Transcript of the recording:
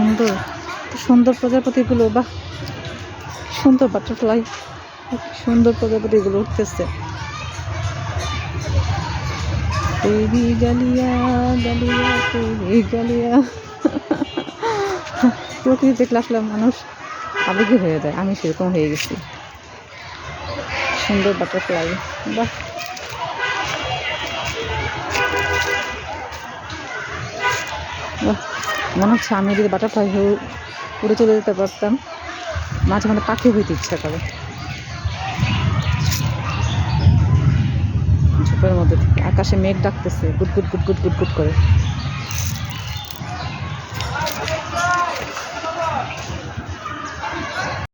সুন্দর, সুন্দর প্রজাপতিগুলো, বাহ সুন্দর বাটারফ্লাই, সুন্দর প্রজাপতিগুলো উঠতেছে। তেরি গালিয়া গালিয়া তেরি গালিয়া। প্রকৃতি দেখলে আসলে মানুষ আবেগী হয়ে যায়, আমি সেরকম হয়ে গেছি। সুন্দর বাটারফ্লাই, বাহ বাহ। মনে হচ্ছে আমি যদি বাটারফ্লাই হয়ে উড়ে চলে যেতে পারতাম। মাঝে মাঝে পাখি হইতে ইচ্ছা করে ঝোপের মধ্যে থেকে। আকাশে মেঘ ডাকতেছে গুট গুট গুট গুট গুট গুট করে।